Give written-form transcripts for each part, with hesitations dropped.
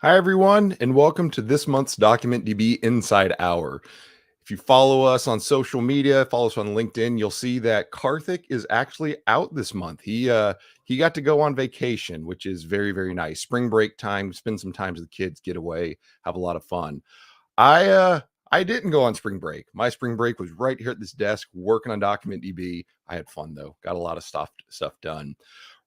Hi, everyone, and welcome to this month's DocumentDB Inside Hour. If you follow us on social media, follow us on LinkedIn, you'll see that Karthik is actually out this month. He got to go on vacation, which is very, very nice. Spring break time, spend some time with the kids, get away, have a lot of fun. I didn't go on spring break. My spring break was right here at this desk working on DocumentDB. I had fun though. Got a lot of stuff done.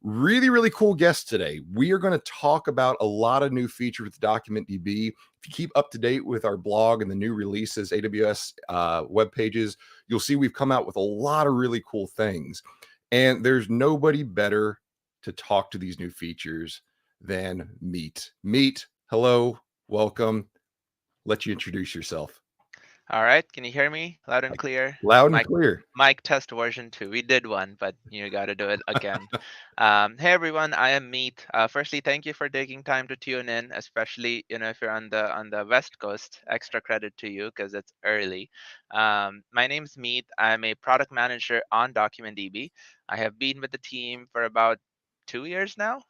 Really, really cool guest today. We are going to talk about a lot of new features with DocumentDB. If you keep up to date with our blog and the new releases, AWS web pages, you'll see we've come out with a lot of really cool things. And there's nobody better to talk to these new features than Meet. Meet, hello, welcome. Let you introduce yourself. All right, can you hear me loud and clear? Loud and Mic clear. mic test version 2. We did one, but you got to do it again. Hey everyone, I am Meet. Firstly, thank you for taking time to tune in, especially if you're on the West Coast. Extra credit to you because it's early. My name's Meet. I'm a product manager on DocumentDB. I have been with the team for about 2 years now.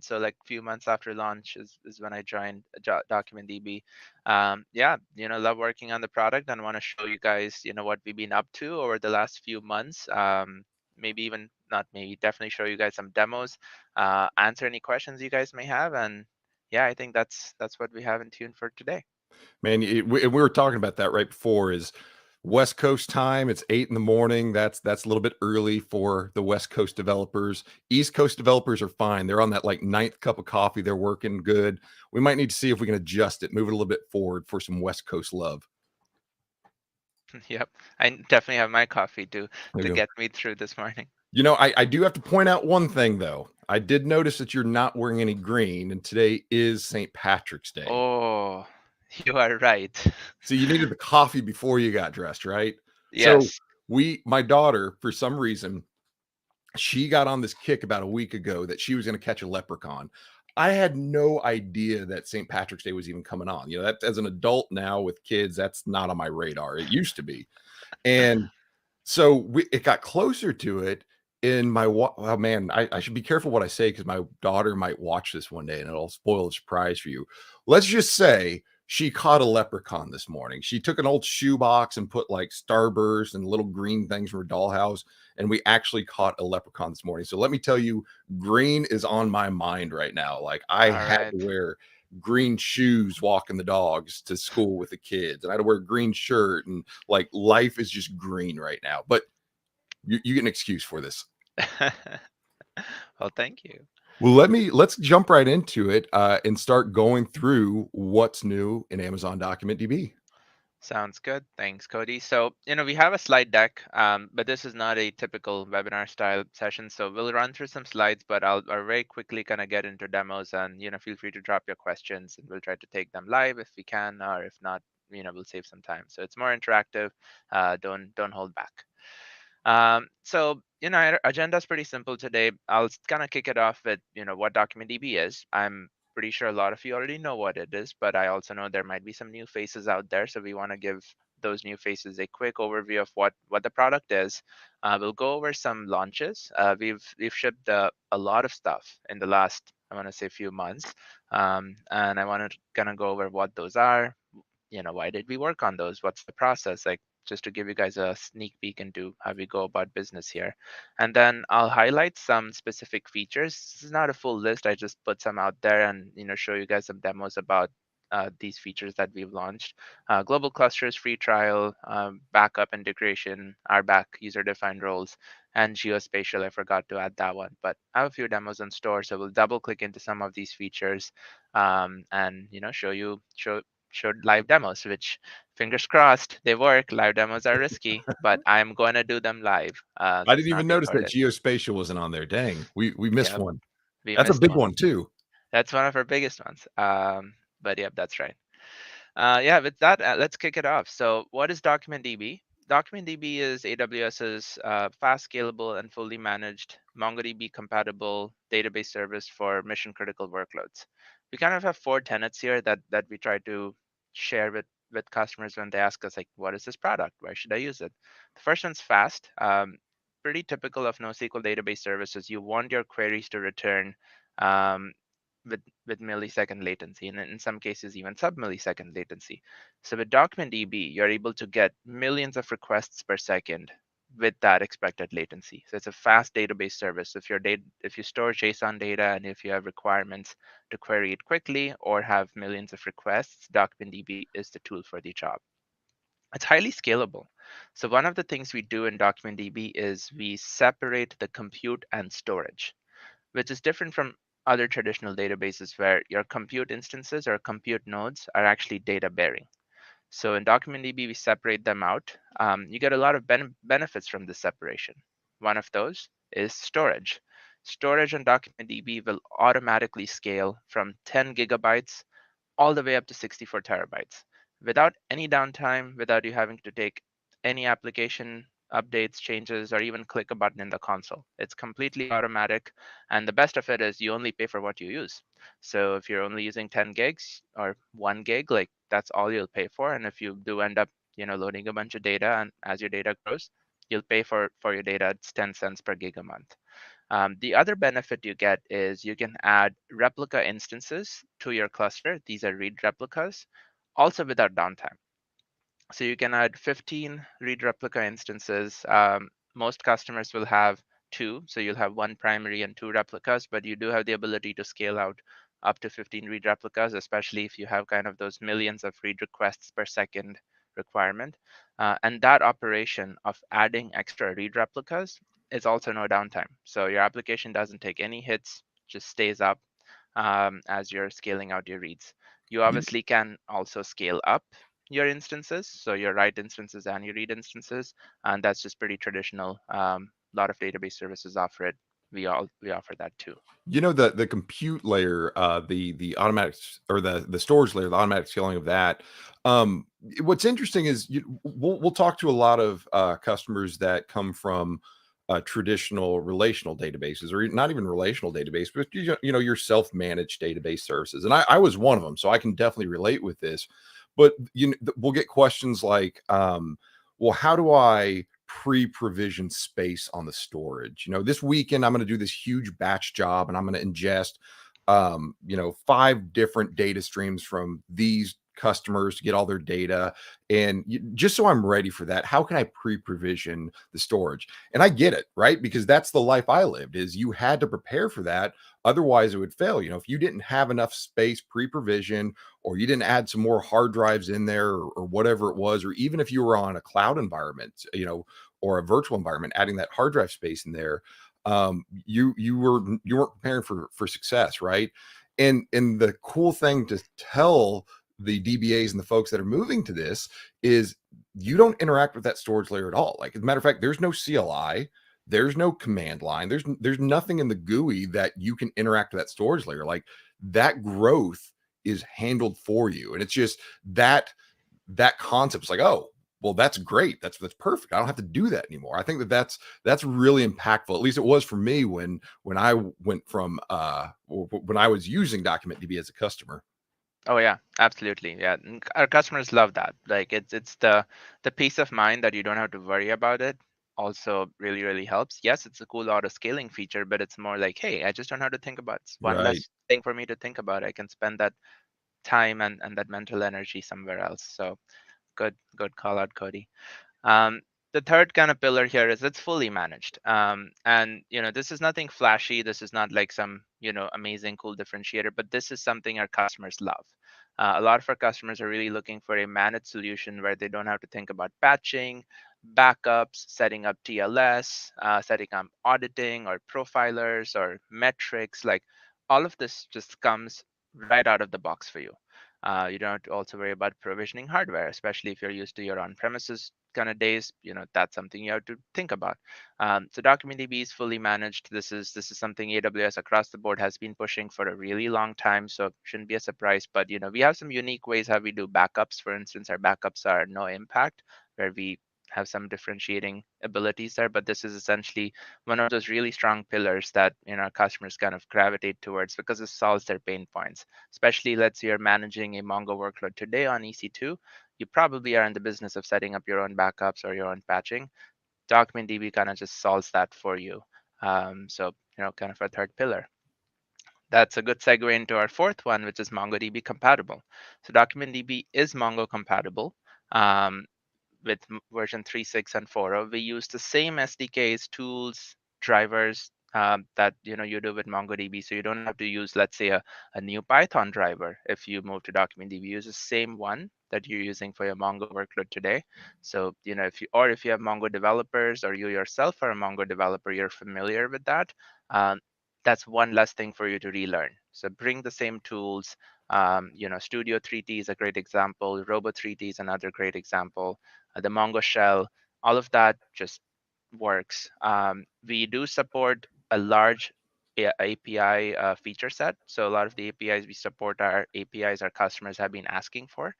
So like a few months after launch is when I joined DocumentDB. Yeah, love working on the product and want to show you guys, what we've been up to over the last few months. Maybe even not maybe, definitely show you guys some demos, answer any questions you guys may have, and yeah, I think that's what we have in tune for today. Man, we were talking about that right before is West Coast time. It's 8 in the morning. That's a little bit early for the West Coast developers. East Coast developers are fine. They're on that like ninth cup of coffee. They're working good. We might need to see if we can adjust it, move it a little bit forward for some West Coast love. Yep, I definitely have my coffee There to you go. get me through this morning. I do have to point out one thing though. I did notice that you're not wearing any green, and today is St. Patrick's Day. Oh, you are right. So you needed the coffee before you got dressed, right? So Yes. my daughter, for some reason, she got on this kick about a week ago that she was going to catch a leprechaun. I had no idea that St. Patrick's Day was even coming on. That as an adult now with kids, that's not on my radar. It used to be. And so it got closer to it. In oh man, I should be careful what I say because my daughter might watch this one day and it'll spoil the surprise for you. Let's just say she caught a leprechaun this morning. She took an old shoebox and put like Starburst and little green things from her dollhouse, and we actually caught a leprechaun this morning. So let me tell you, green is on my mind right now. Like I All had right. to wear green shoes walking the dogs to school with the kids, and I had to wear a green shirt, and like life is just green right now. But you get an excuse for this. Well, thank you. Well, let's jump right into it and start going through what's new in Amazon Document DB. Sounds good. Thanks, Cody. So, we have a slide deck, but this is not a typical webinar style session. So we'll run through some slides, but I'll very quickly kind of get into demos and, feel free to drop your questions and we'll try to take them live if we can, or if not, we'll save some time. So it's more interactive. Don't hold back. So, our agenda is pretty simple today. I'll kind of kick it off with, what DocumentDB is. I'm pretty sure a lot of you already know what it is, but I also know there might be some new faces out there. So we want to give those new faces a quick overview of what the product is. We'll go over some launches. We've shipped a lot of stuff in the last, I want to say, few months, and I want to kind of go over what those are. Why did we work on those? What's the process? Like, just to give you guys a sneak peek into how we go about business here. And then I'll highlight some specific features. This is not a full list. I just put some out there and show you guys some demos about these features that we've launched. Global clusters, free trial, backup integration, RBAC, user-defined roles, and geospatial. I forgot to add that one, but I have a few demos in store, so we'll double click into some of these features, and show live demos, which fingers crossed they work. Live demos are risky, but I'm going to do them live. I It's didn't not even notice that recorded. geospatial wasn't on there. Dang, we missed Yep, one. we That's a missed big one. one too. That's one of our biggest ones. But yep, that's right. Yeah, with that, let's kick it off. So, what is DocumentDB? DocumentDB is AWS's fast, scalable, and fully managed MongoDB compatible database service for mission critical workloads. We kind of have four tenets here that we try to share with customers when they ask us, like, what is this product? Why should I use it? The first one's fast. Pretty typical of NoSQL database services. You want your queries to return um, with millisecond latency, and in some cases even sub-millisecond latency. So with DocumentDB, you're able to get millions of requests per second with that expected latency. So it's a fast database service. If you store JSON data and if you have requirements to query it quickly or have millions of requests, DocumentDB is the tool for the job. It's highly scalable. So one of the things we do in DocumentDB is we separate the compute and storage, which is different from other traditional databases where your compute instances or compute nodes are actually data bearing. So in DocumentDB, we separate them out. You get a lot of benefits from this separation. One of those is storage. Storage on DocumentDB will automatically scale from 10 gigabytes all the way up to 64 terabytes without any downtime, without you having to take any application updates, changes, or even click a button in the console. It's completely automatic. And the best of it is you only pay for what you use. So if you're only using 10 gigs or 1 gig, like that's all you'll pay for. And if you do end up, loading a bunch of data and as your data grows, you'll pay for your data. It's 10 cents per gig a month. The other benefit you get is you can add replica instances to your cluster. These are read replicas, also without downtime. So you can add 15 read replica instances. Most customers will have two, so you'll have one primary and two replicas, but you do have the ability to scale out up to 15 read replicas, especially if you have kind of those millions of read requests per second requirement. And that operation of adding extra read replicas is also no downtime. So your application doesn't take any hits, just stays up as you're scaling out your reads. You obviously can also scale up your instances, so your write instances and your read instances, and that's just pretty traditional. A lot of database services offer it. We offer that too. The compute layer, the automatic or the storage layer, the automatic scaling of that. What's interesting is we'll talk to a lot of customers that come from traditional relational databases, or not even relational database, but your self-managed database services. And I was one of them, so I can definitely relate with this. But we'll get questions like, well, how do I pre-provision space on the storage? This weekend I'm going to do this huge batch job and I'm going to ingest 5 different data streams from these customers to get all their data. And just so I'm ready for that, how can I pre-provision the storage? And I get it, right? Because that's the life I lived, is you had to prepare for that. Otherwise it would fail. If you didn't have enough space pre-provision, or you didn't add some more hard drives in there, or whatever it was, or even if you were on a cloud environment, or a virtual environment, adding that hard drive space in there, you weren't preparing for success, right? And the cool thing to tell the DBAs and the folks that are moving to this is you don't interact with that storage layer at all. Like, as a matter of fact, there's no CLI, there's no command line, there's nothing in the GUI that you can interact with that storage layer. Like, that growth is handled for you. And it's just that concept is like, oh, well, that's great. That's perfect. I don't have to do that anymore. I think that's really impactful. At least it was for me when I went from when I was using DocumentDB as a customer. Oh yeah, absolutely. Yeah, and our customers love that. Like it's the peace of mind that you don't have to worry about it. Also, really helps. Yes, it's a cool auto scaling feature, but it's more like, hey, I just don't have to think about it. It's one Right. less thing for me to think about. I can spend that time and that mental energy somewhere else. So good call out, Cody. Um, the third kind of pillar here is it's fully managed. And this is nothing flashy. This is not like some amazing cool differentiator, but this is something our customers love. A lot of our customers are really looking for a managed solution where they don't have to think about patching, backups, setting up TLS, setting up auditing or profilers or metrics. Like all of this just comes right out of the box for you. You don't have to also worry about provisioning hardware, especially if you're used to your on-premises kind of days. That's something you have to think about. So DocumentDB is fully managed. This is something AWS across the board has been pushing for a really long time, so it shouldn't be a surprise. But we have some unique ways how we do backups. For instance, our backups are no impact, where we have some differentiating abilities there. But this is essentially one of those really strong pillars that our customers kind of gravitate towards because it solves their pain points. Especially, let's say you're managing a Mongo workload today on EC2, you probably are in the business of setting up your own backups or your own patching. DocumentDB kind of just solves that for you. So kind of a third pillar. That's a good segue into our fourth one, which is MongoDB compatible. So DocumentDB is Mongo compatible. Um, with version 3.6 and 4.0, we use the same SDKs, tools, drivers that you do with MongoDB. So you don't have to use, let's say, a new Python driver if you move to DocumentDB. You use the same one that you're using for your Mongo workload today. So if you have Mongo developers or you yourself are a Mongo developer, you're familiar with that. Um, that's one less thing for you to relearn. So bring the same tools. Studio 3T is a great example. Robo 3T is another great example. The Mongo shell, all of that just works. We do support a large API feature set. So a lot of the APIs we support are APIs our customers have been asking for.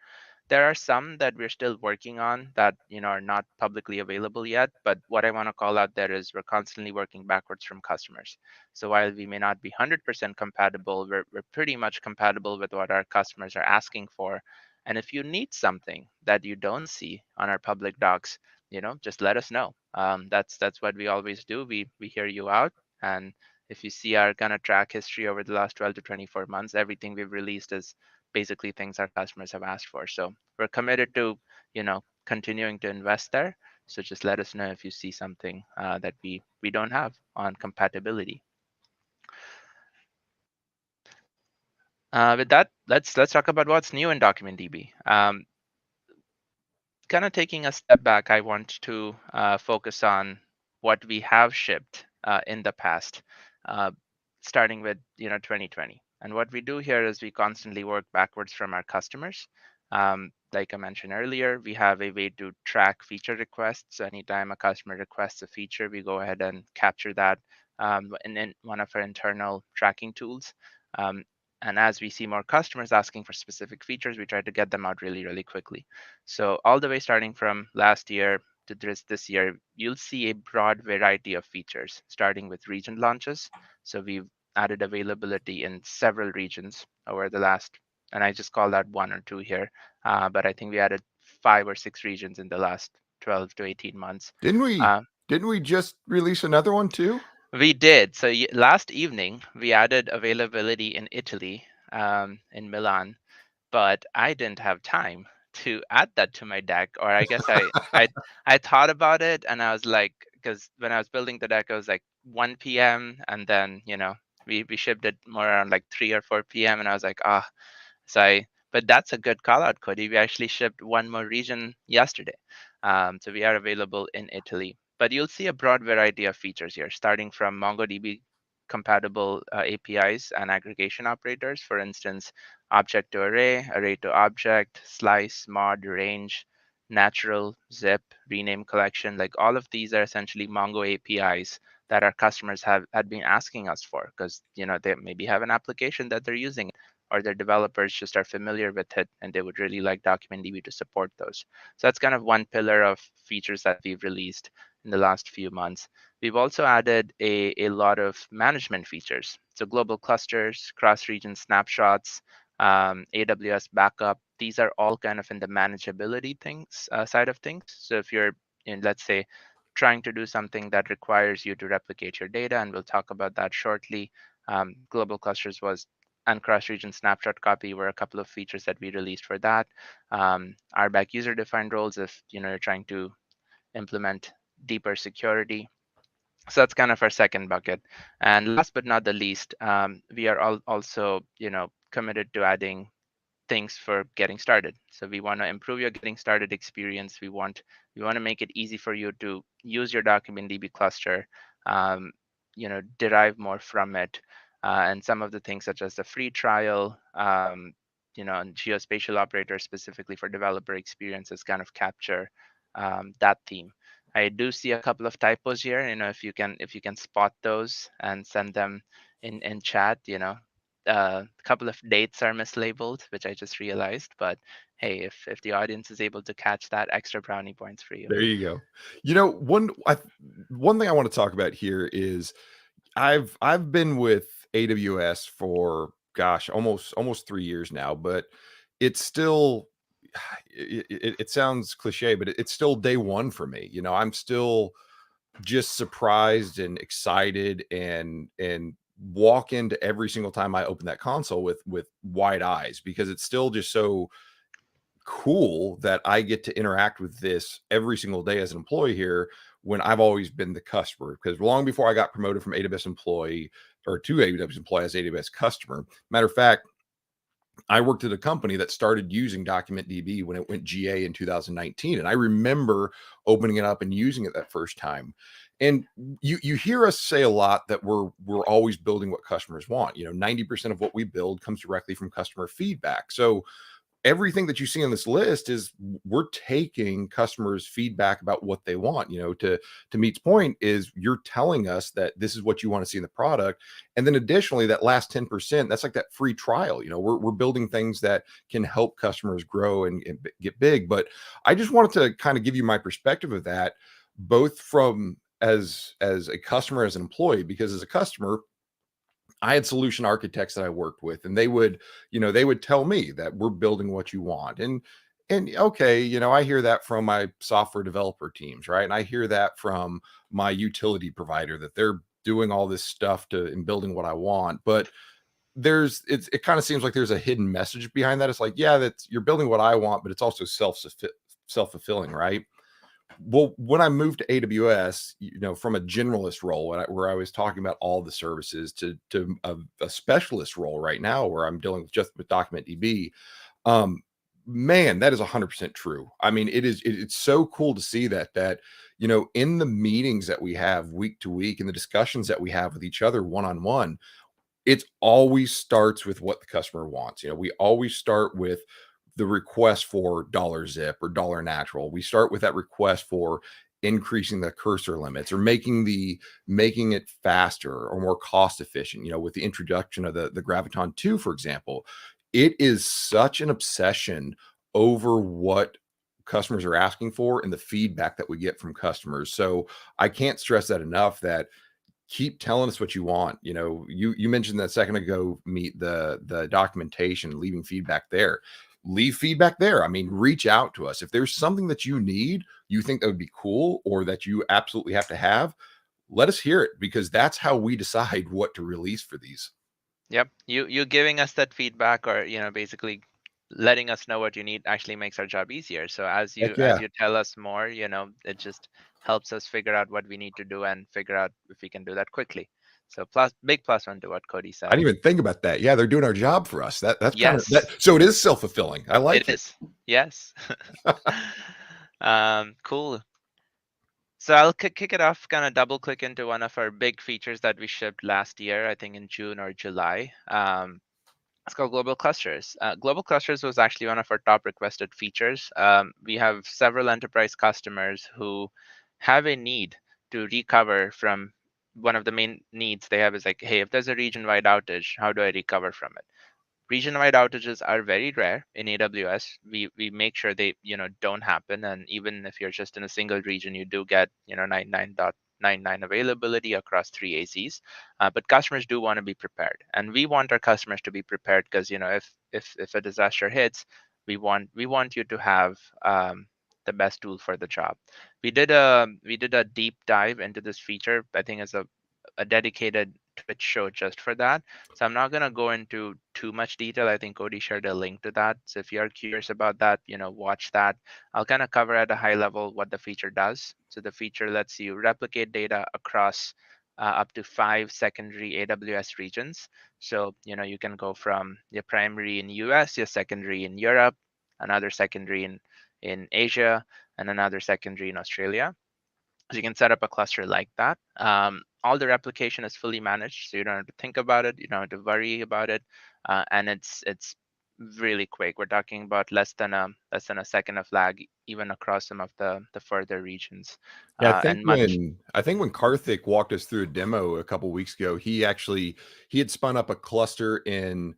There are some that we're still working on that are not publicly available yet. But what I want to call out there is we're constantly working backwards from customers. So while we may not be 100% compatible, we're pretty much compatible with what our customers are asking for. And if you need something that you don't see on our public docs, just let us know. That's what we always do. We hear you out, and if you see our kind of track history over the last 12 to 24 months, everything we've released is basically things our customers have asked for. So we're committed to, continuing to invest there. So just let us know if you see something that we don't have on compatibility. With that, let's talk about what's new in DocumentDB. Kind of taking a step back, I want to focus on what we have shipped in the past, uh, starting with 2020. And what we do here is we constantly work backwards from our customers. Like I mentioned earlier, we have a way to track feature requests. So anytime a customer requests a feature, we go ahead and capture that in one of our internal tracking tools. Um, and as we see more customers asking for specific features, we try to get them out really, really quickly. So all the way starting from last year to this year, you'll see a broad variety of features, starting with region launches. So we've added availability in several regions over the last, and I just call that one or two here, but I think we added 5 or 6 regions in the last 12 to 18 months. Didn't we Uh, didn't we just release another one too? we did. So last evening, we added availability in Italy, in Milan, but I didn't have time to add that to my deck, or I guess I thought about it and I was like, because when I was building the deck, it was like 1 p.m. and then we shipped it more around like 3 or 4 p.m. and I was like, but that's a good call out, Cody. We actually shipped one more region yesterday. So we are available in Italy. But you'll see a broad variety of features here, starting from MongoDB compatible APIs and aggregation operators. For instance, object to array, array to object, slice, mod, range, natural, zip, rename collection. Like all of these are essentially Mongo APIs that our customers had been asking us for because they maybe have an application that they're using or their developers just are familiar with it and they would really like DocumentDB to support those. So that's kind of one pillar of features that we've released in the last few months. We've also added a lot of management features. So global clusters, cross-region snapshots, AWS backup. These are all kind of in the manageability things side of things. So if you're let's say, trying to do something that requires you to replicate your data, and we'll talk about that shortly. Global clusters was and cross-region snapshot copy were a couple of features that we released for that. RBAC user-defined roles if you're trying to implement deeper security. So that's kind of our second bucket. And last but not the least, we are also committed to adding things for getting started. So we want to improve your getting started experience. We want to make it easy for you to use your DocumentDB cluster, um, derive more from it, and some of the things such as the free trial, and geospatial operators specifically for developer experiences kind of capture that theme. I do see a couple of typos here. If you can spot those and send them in chat, a couple of dates are mislabeled, which I just realized. But hey, if the audience is able to catch that, extra brownie points for you. There you go. One thing I want to talk about here is I've been with AWS for gosh, almost 3 years now, but it's still it sounds cliche, but it's still day one for me. I'm still just surprised and excited and walk into every single time I open that console with wide eyes, because it's still just so cool that I get to interact with this every single day as an employee here, when I've always been the customer. Because long before I got promoted from AWS employee or to AWS employee as AWS customer, matter of fact, I worked at a company that started using DocumentDB when it went GA in 2019, and I remember opening it up and using it that first time. And you hear us say a lot that we're always building what customers want. 90% of what we build comes directly from customer feedback. So everything that you see on this list is, we're taking customers feedback about what they want. To Meet's point, is you're telling us that this is what you want to see in the product, and then additionally that last 10%, that's like that free trial. We're building things that can help customers grow and get big. But I just wanted to kind of give you my perspective of that, both from as a customer, as an employee, because as a customer, I had solution architects that I worked with, and they would tell me that we're building what you want. And okay, I hear that from my software developer teams, right? And I hear that from my utility provider, that they're doing all this stuff to and building what I want. But it kind of seems like there's a hidden message behind that. It's like, yeah, that's you're building what I want, but it's also self-fulfilling, right? Well, when I moved to AWS, from a generalist role, where I was talking about all the services, to a specialist role right now, where I'm dealing with DocumentDB. Um, Man, that is 100% true. I mean, it's so cool to see that in the meetings that we have week to week, and the discussions that we have with each other one on one, it always starts with what the customer wants. We always start with the request for dollar zip or dollar natural. We start with that request for increasing the cursor limits, or making it faster or more cost efficient. With the introduction of the Graviton 2, for example, it is such an obsession over what customers are asking for and the feedback that we get from customers. So I can't stress that enough, that keep telling us what you want. You mentioned that a second ago, Meet, the documentation, leaving feedback there. Leave feedback there. I mean, reach out to us if there's something that you think that would be cool, or that you absolutely have to have. Let us hear it, because that's how we decide what to release for these. Yep. You giving us that feedback, or basically letting us know what you need, actually makes our job easier. So as you Heck as yeah. you tell us more, it just helps us figure out what we need to do and figure out if we can do that quickly. So big plus one to what Cody I said. didn't even think about that. Yeah, they're doing our job for us. That's kind of that. Yes, So it is self-fulfilling. I it like it. is. Yes. Cool. So I'll kick it off, kind of double click into one of our big features that we shipped last year, I think in June or July. It's called Global Clusters. Global Clusters was actually one of our top requested features. We have several enterprise customers who have a need to recover from one of the main needs they have is like, hey, if there's a region-wide outage, how do I recover from it? Region-wide outages are very rare in AWS. We make sure they don't happen, and even if you're just in a single region, you do get 99.99 availability across three AZs. But customers do want to be prepared, and we want our customers to be prepared because if a disaster hits, we want you to have the best tool for the job. We did a deep dive into this feature. I think it's a dedicated Twitch show just for that. So I'm not going to go into too much detail. I think Cody shared a link to that. So if you're curious about that, watch that. I'll kind of cover at a high level what the feature does. So the feature lets you replicate data across up to 5 secondary AWS regions. So, you can go from your primary in US, your secondary in Europe, another secondary in Asia, and another secondary in Australia. So you can set up a cluster like that. All the replication is fully managed, so you don't have to think about it, you don't have to worry about it, and it's really quick. We're talking about less than a second of lag, even across some of the further regions, Yeah, and much. I think when Karthik walked us through a demo a couple weeks ago, he had spun up a cluster in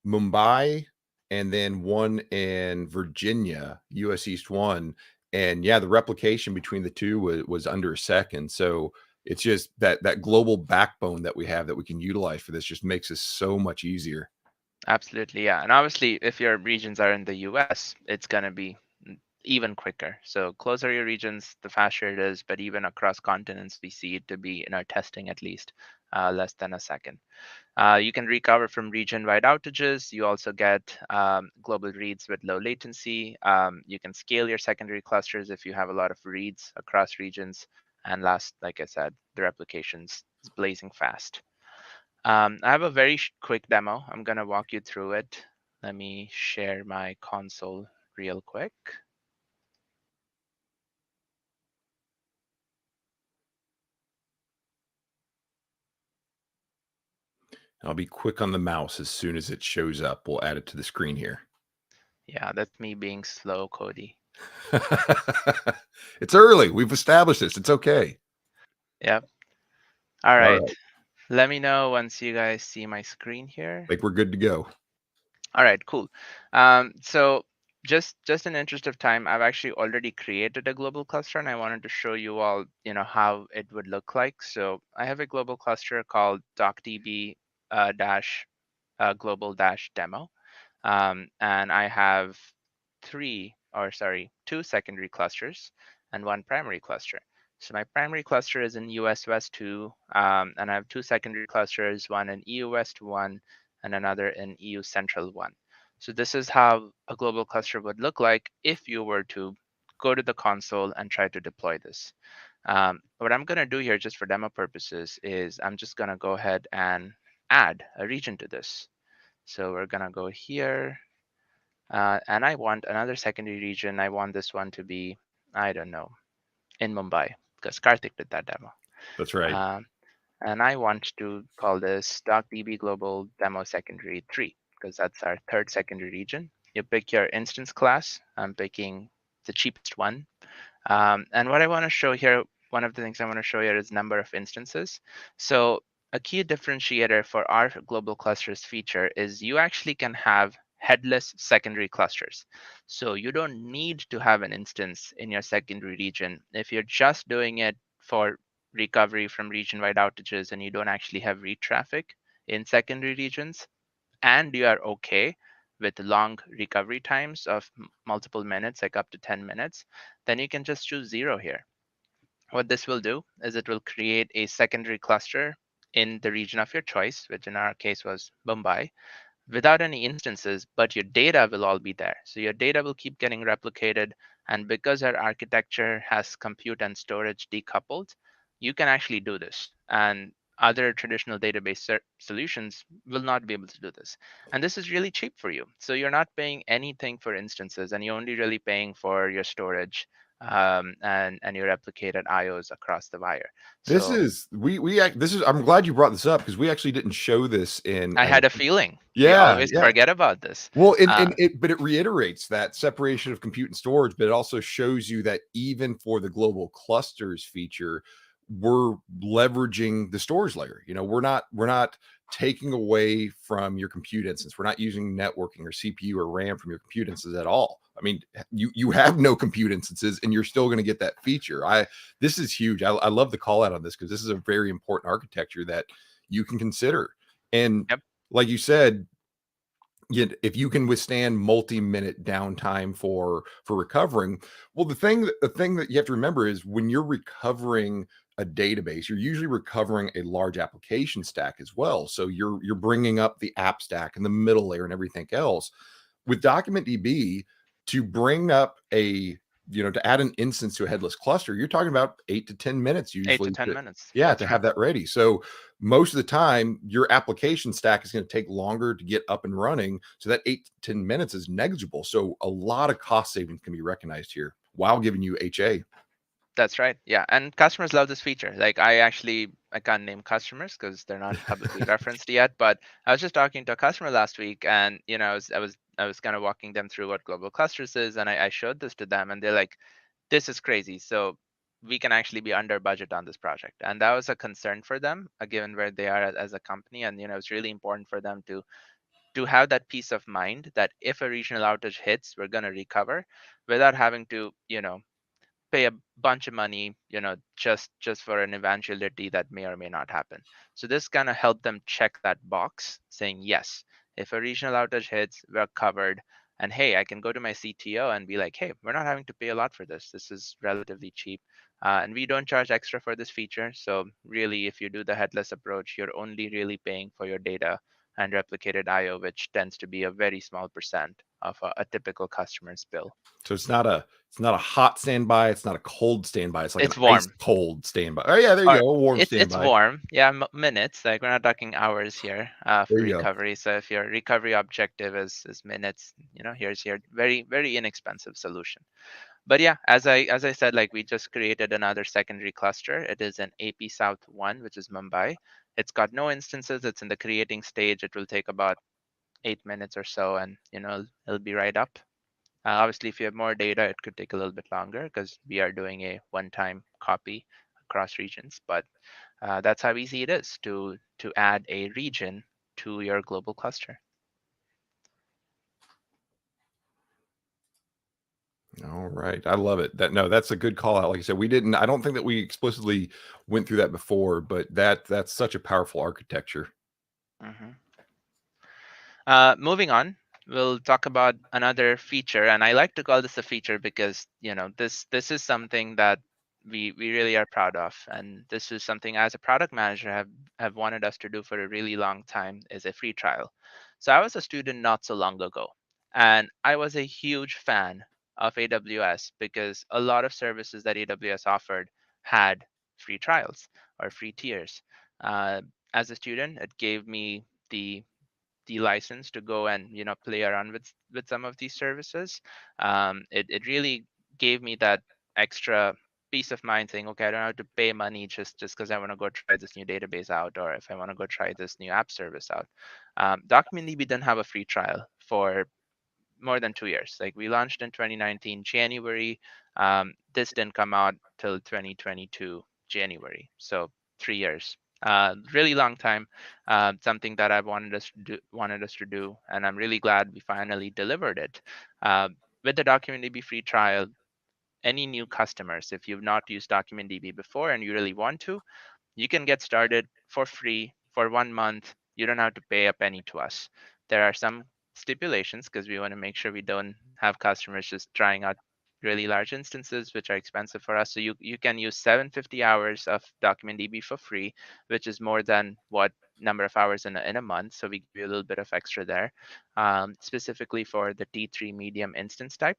Mumbai, and then one in Virginia, US East 1. And yeah, the replication between the two was under a second. So it's just that global backbone that we have that we can utilize for this just makes this so much easier. Absolutely, yeah. And obviously, if your regions are in the US, it's going to be even quicker. So closer your regions, the faster it is. But even across continents, we see it to be in our testing at least less than a second. You can recover from region-wide outages. You also get global reads with low latency. You can scale your secondary clusters if you have a lot of reads across regions. And last, like I said, the replications is blazing fast. I have a very quick demo. I'm going to walk you through it. Let me share my console real quick. I'll be quick on the mouse as soon as it shows up. We'll add it to the screen here. Yeah, that's me being slow, Cody. It's early. We've established this. It's okay. Yep. All All right. right. Let me know once you guys see my screen here. Like we're good to go. All right, cool. So just in interest of time, I've actually already created a global cluster, and I wanted to show you all, how it would look like. So I have a global cluster called DocDB dash global dash demo, and I have two secondary clusters and one primary cluster. So my primary cluster is in US West 2, and I have two secondary clusters, one in EU West 1 and another in EU Central 1. So this is how a global cluster would look like if you were to go to the console and try to deploy this. What I'm going to do here, just for demo purposes, is I'm just going to go ahead and add a region to this. So we're going to go here, and I want another secondary region. I want this one to be, I don't know, in Mumbai, because Karthik did that demo. That's right. Um, and I want to call this DocDB Global Demo Secondary 3, because that's our third secondary region. You pick your instance class. I'm picking the cheapest one. And what I want to show here, one of the things I want to show here is number of instances. So a key differentiator for our global clusters feature is you actually can have headless secondary clusters. So you don't need to have an instance in your secondary region. If you're just doing it for recovery from region-wide outages and you don't actually have read traffic in secondary regions, and you are okay with long recovery times of multiple minutes, like up to 10 minutes, then you can just choose 0 here. What this will do is it will create a secondary cluster in the region of your choice, which in our case was Mumbai, without any instances, but your data will all be there. So your data will keep getting replicated. And because our architecture has compute and storage decoupled, you can actually do this. And other traditional database solutions will not be able to do this. And this is really cheap for you. So you're not paying anything for instances, and you're only really paying for your storage and your replicated IOs across the wire. This So is this is I'm glad you brought this up because we actually didn't show this in I had a feeling we yeah, always yeah. forget about this. Well, Uh, but it reiterates that separation of compute and storage, but it also shows you that even for the global clusters feature, we're leveraging the storage layer. We're not taking away from your compute instance. We're not using networking or CPU or RAM from your compute instances at all. I mean, you have no compute instances and you're still going to get that feature. This is huge. I love the call out on this because this is a very important architecture that you can consider. And yep. like you said, if you can withstand multi-minute downtime for recovering, well, the thing that you have to remember is when you're recovering a database, you're usually recovering a large application stack as well. So you're bringing up the app stack and the middle layer and everything else. With DocumentDB, to bring up to add an instance to a headless cluster, you're talking about 8 to 10 minutes 8 to usually 10 minutes. yeah, That's to right. have that ready. So most of the time, your application stack is going to take longer to get up and running. So that 8 to 10 minutes is negligible. So a lot of cost savings can be recognized here while giving you HA. That's right. Yeah. And customers love this feature. Like I can't name customers because they're not publicly referenced yet, but I was just talking to a customer last week and I was kind of walking them through what global clusters is, and I showed this to them and they're like, this is crazy. So we can actually be under budget on this project. And that was a concern for them, given where they are as a company. And it's really important for them to have that peace of mind that if a regional outage hits, we're going to recover without having to, pay a bunch of money, just for an eventuality that may or may not happen. So this kind of helped them check that box saying, yes, if a regional outage hits, we're covered. And hey, I can go to my CTO and be like, hey, we're not having to pay a lot for this. This is relatively cheap. And we don't charge extra for this feature. So really, if you do the headless approach, you're only really paying for your data and replicated IO, which tends to be a very small percent of a typical customer's bill. So it's not a hot standby. It's not a cold standby. It's like an It's ice warm. cold standby. Oh yeah, there you Or go. A warm it's standby. warm, yeah, minutes. Like we're not talking hours here There for you go. recovery. So if your recovery objective is minutes, here's your very inexpensive solution. But yeah, as I said, like we just created another secondary cluster. It is an AP South 1, which is Mumbai. It's got no instances. It's in the creating stage. It will take about 8 minutes or so, and it'll be right up. Obviously, if you have more data, it could take a little bit longer because we are doing a one-time copy across regions. But that's how easy it is to add a region to your global cluster. All right. I love it. That's a good call out. Like I said, I don't think that we explicitly went through that before, but that's such a powerful architecture. Hmm. Moving on, we'll talk about another feature, and I like to call this a feature because this is something that we really are proud of, and this is something as a product manager have wanted us to do for a really long time is a free trial. So I was a student not so long ago, and I was a huge fan of AWS because a lot of services that AWS offered had free trials or free tiers. Uh, as a student, it gave me the license to go and play around with some of these services. It really gave me that extra peace of mind saying, okay, I don't have to pay money just because I want to go try this new database out, or if I want to go try this new app service out. DocumentDB didn't have a free trial for more than 2 years. Like we launched in 2019 January. This didn't come out till 2022 January. So 3 years. Really long time. Something that I've wanted us to do, and I'm really glad we finally delivered it. Uh, with the DocumentDB free trial, any new customers, if you've not used DocumentDB before and you really want to, you can get started for free for 1 month. You don't have to pay a penny to us. There are some stipulations because we want to make sure we don't have customers just trying out really large instances, which are expensive for us. So you can use 750 hours of DocumentDB for free, which is more than what number of hours in a month. So we give you a little bit of extra there, specifically for the T3 medium instance type.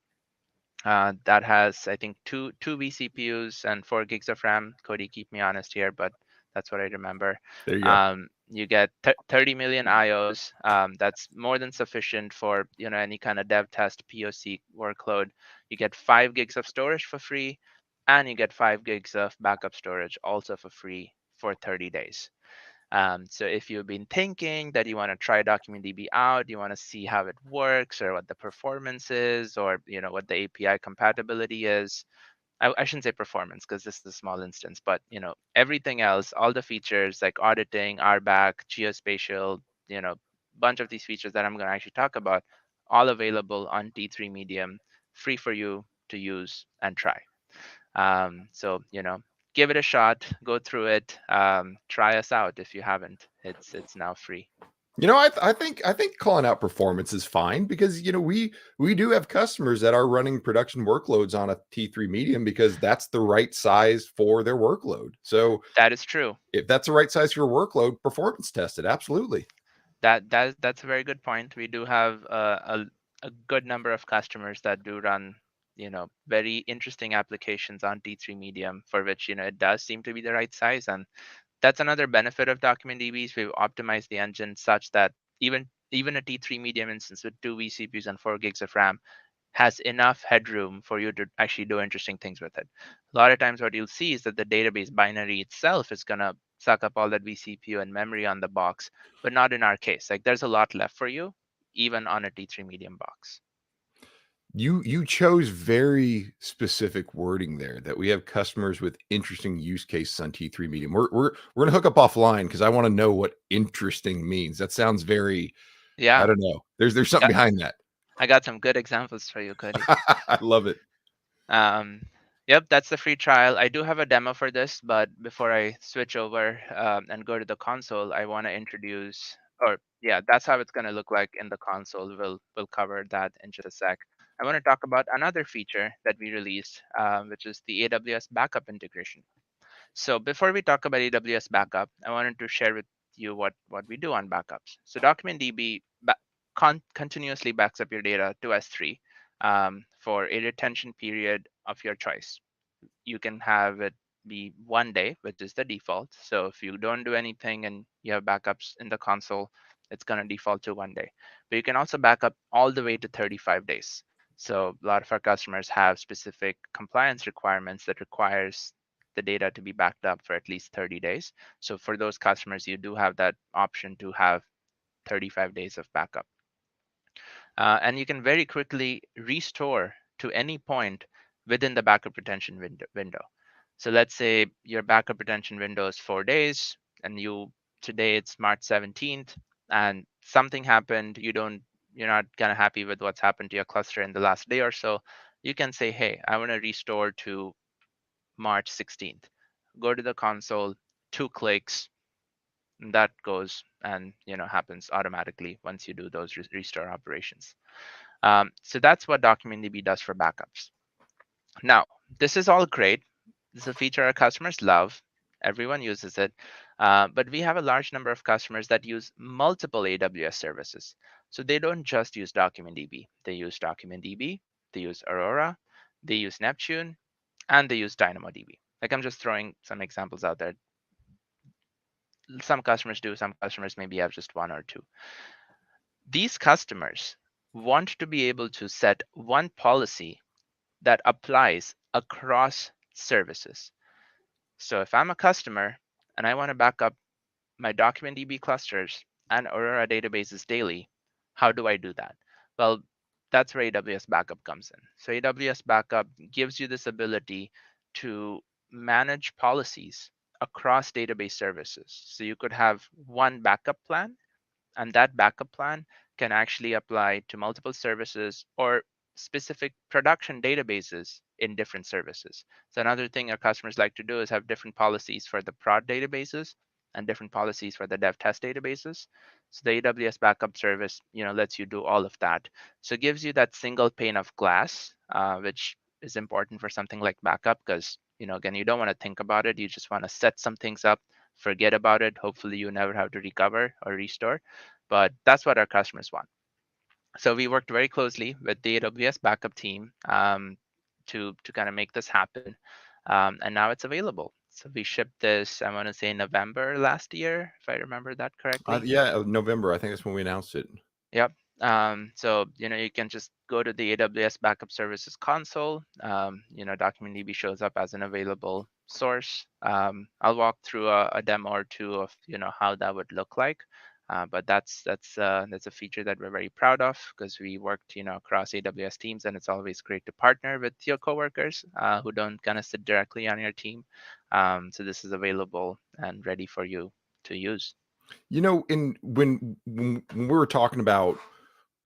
That has, I think, two vCPUs and 4 gigs of RAM. Cody, keep me honest here, but that's what I remember. There you go. You get 30 million IOs. That's more than sufficient for any kind of dev test POC workload. You get 5 gigs of storage for free, and you get 5 gigs of backup storage also for free for 30 days. So if you've been thinking that you want to try DocumentDB out, you want to see how it works or what the performance is, or what the API compatibility is. I shouldn't say performance because this is a small instance, but everything else, all the features like auditing, RBAC, geospatial, bunch of these features that I'm going to actually talk about, all available on T3 Medium, free for you to use and try. So give it a shot, go through it, try us out if you haven't. It's now free. I think calling out performance is fine because we do have customers that are running production workloads on a T3 medium because that's the right size for their workload. So That is true. if that's the right size for your workload, performance test it. Absolutely. That's a very good point. We do have a good number of customers that do run very interesting applications on T3 Medium for which it does seem to be the right size. And that's another benefit of DocumentDB is we've optimized the engine such that even a T3 medium instance with 2 vCPUs and 4 gigs of RAM has enough headroom for you to actually do interesting things with it. A lot of times what you'll see is that the database binary itself is going to suck up all that vCPU and memory on the box, but not in our case. Like there's a lot left for you, even on a T3 medium box. You chose very specific wording there that we have customers with interesting use cases on T3 medium. We're gonna hook up offline because I want to know what interesting means. That sounds very, I Yeah, don't know. There's something got, behind that. I got some good examples for you, Cody. I love it. Um, yep, that's the free trial. I do have a demo for this, but before I switch over and go to the console, I want to introduce, or yeah, that's how it's going to look like in the console. We'll cover that in just a sec. I want to talk about another feature that we released, which is the AWS backup integration. So before we talk about AWS backup, I wanted to share with you what we do on backups. So DocumentDB continuously backs up your data to S3 for a retention period of your choice. You can have it be 1 day, which is the default. So if you don't do anything and you have backups in the console, it's going to default to 1 day. But you can also back up all the way to 35 days. So a lot of our customers have specific compliance requirements that requires the data to be backed up for at least 30 days. So for those customers, you do have that option to have 35 days of backup. And you can very quickly restore to any point within the backup retention window. So let's say your backup retention window is 4 days, and today it's March 17th, and something happened. You're not kind of happy with what's happened to your cluster in the last day or so. You can say, hey, I want to restore to March 16th. Go to the console, 2 clicks, and that goes and happens automatically once you do those restore operations. So that's what DocumentDB does for backups. Now, this is all great. This is a feature our customers love. Everyone uses it. But we have a large number of customers that use multiple AWS services. So they don't just use DocumentDB. They use DocumentDB, they use Aurora, they use Neptune, and they use DynamoDB. Like, I'm just throwing some examples out there. Some customers do, some customers maybe have just one or two. These customers want to be able to set one policy that applies across services. So if I'm a customer and I want to back up my DocumentDB clusters and Aurora databases daily, how do I do that? Well, that's where AWS Backup comes in. So AWS Backup gives you this ability to manage policies across database services. So you could have one backup plan, and that backup plan can actually apply to multiple services or specific production databases in different services. So another thing our customers like to do is have different policies for the prod databases and different policies for the dev test databases. So the AWS backup service, lets you do all of that. So it gives you that single pane of glass, which is important for something like backup because, again, you don't want to think about it. You just want to set some things up, forget about it. Hopefully you never have to recover or restore, but that's what our customers want. So we worked very closely with the AWS backup team to kind of make this happen, and now it's available. So we shipped this, I want to say November last year, if I remember that correctly. Yeah, November. I think that's when we announced it. Yep. So you can just go to the AWS Backup Services console. DocumentDB shows up as an available source. I'll walk through a demo or two of how that would look like. But that's a feature that we're very proud of because we worked across AWS teams, and it's always great to partner with your coworkers who don't kind of sit directly on your team. So this is available and ready for you to use. In when we were talking about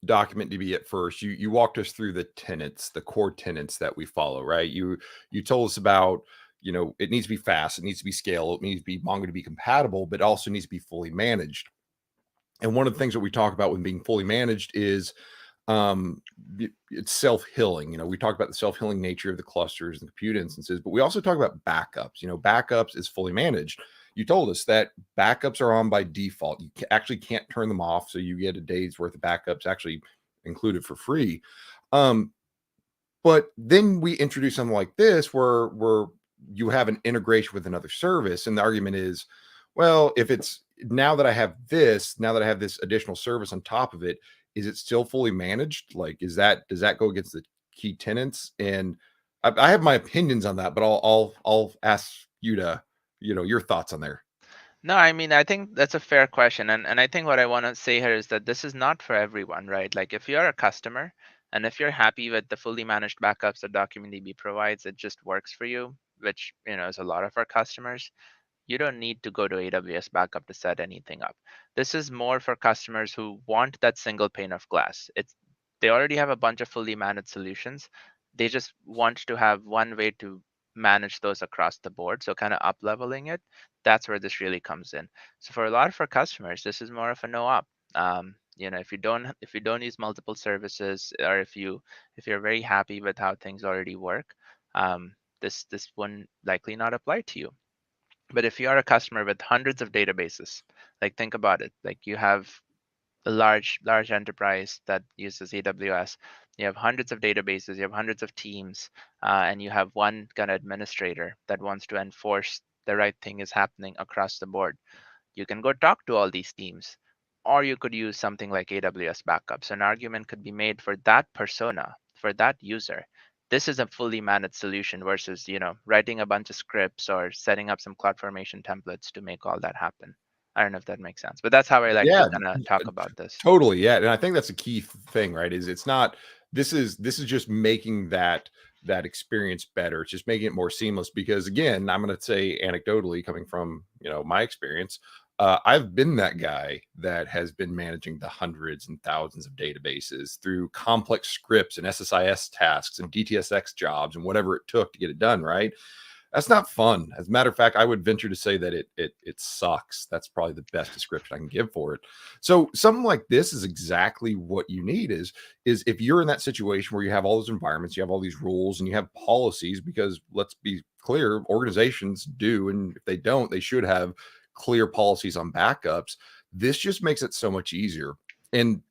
DocumentDB at first, you walked us through the tenets, the core tenets that we follow, right? You told us about, it needs to be fast, it needs to be scalable, it needs to be MongoDB compatible, but also needs to be fully managed. And one of the things that we talk about when being fully managed is it's self-healing. We talk about the self-healing nature of the clusters and compute instances, but we also talk about backups. Backups is fully managed. You told us that backups are on by default. You actually can't turn them off, so you get a day's worth of backups actually included for free. But then we introduce something like this where you have an integration with another service, and the argument is, well, if it's now that I have this additional service on top of it, is it still fully managed? Like, does that go against the key tenants? And I have my opinions on that, but I'll ask you to, your thoughts on there. No, I mean, I think that's a fair question. And I think what I want to say here is that this is not for everyone, right? Like, if you're a customer and if you're happy with the fully managed backups that DocumentDB provides, it just works for you, which, is a lot of our customers. You don't need to go to AWS backup to set anything up. This is more for customers who want that single pane of glass. They already have a bunch of fully managed solutions. They just want to have one way to manage those across the board. So kind of up leveling it, that's where this really comes in. So for a lot of our customers, this is more of a no op. if you don't use multiple services, or if you're very happy with how things already work, this won't likely not apply to you. But if you are a customer with hundreds of databases, like think about it, like you have a large enterprise that uses AWS. You have hundreds of databases, you have hundreds of teams, and you have one kind of administrator that wants to enforce the right thing is happening across the board. You can go talk to all these teams, or you could use something like AWS backup. So an argument could be made for that persona, for that user. This is a fully managed solution versus, writing a bunch of scripts or setting up some CloudFormation templates to make all that happen. I don't know if that makes sense, but that's how I like to Yeah, kind of talk about this. totally. Yeah, and I think that's a key thing, right? Is it's not this is just making that experience better. It's just making it more seamless because again, I'm going to say anecdotally coming from, my experience, I've been that guy that has been managing the hundreds and thousands of databases through complex scripts and SSIS tasks and DTSX jobs and whatever it took to get it done, right? That's not fun. As a matter of fact, I would venture to say that it sucks. That's probably the best description I can give for it. So something like this is exactly what you need is if you're in that situation where you have all those environments, you have all these rules and you have policies, because let's be clear, organizations do, and if they don't, they should have clear policies on backups. This just makes it so much easier. And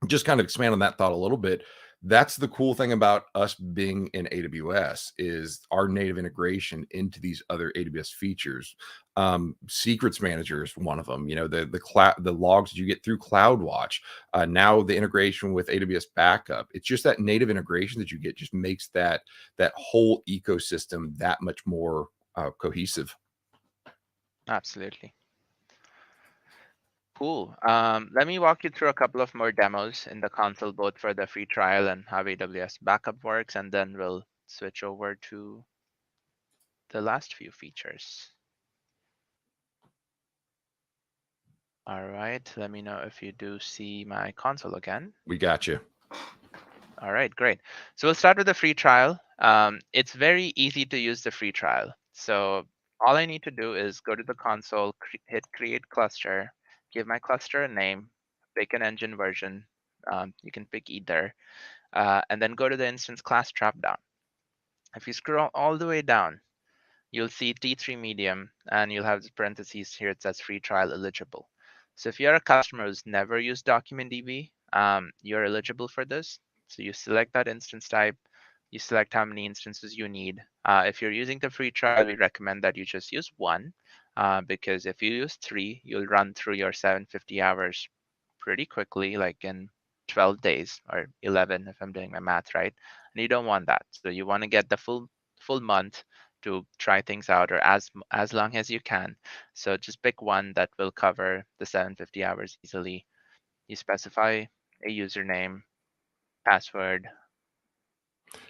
just kind of expand on that thought a little bit. That's the cool thing about us being in AWS is our native integration into these other AWS features. Secrets Manager is one of them. The cloud, the logs that you get through CloudWatch. Now the integration with AWS Backup. It's just that native integration that you get just makes that whole ecosystem that much more cohesive. Absolutely. Cool. Let me walk you through a couple of more demos in the console, both for the free trial and how AWS backup works, and then we'll switch over to the last few features. All right, let me know if you do see my console again. We got you. All right, great. So we'll start with the free trial. It's very easy to use the free trial. So all I need to do is go to the console, hit create cluster, give my cluster a name, pick an engine version. You can pick either, and then go to the instance class dropdown. If you scroll all the way down, you'll see T3 medium, and you'll have the parentheses here. It says free trial eligible. So if you're a customer who's never used DocumentDB, you're eligible for this. So you select that instance type, you select how many instances you need. If you're using the free trial, we recommend that you just use one, because if you use three, you'll run through your 750 hours pretty quickly, like in 12 days or 11 if I'm doing my math right. And you don't want that. So you want to get the full month to try things out, or as long as you can. So just pick one that will cover the 750 hours easily. You specify a username, password.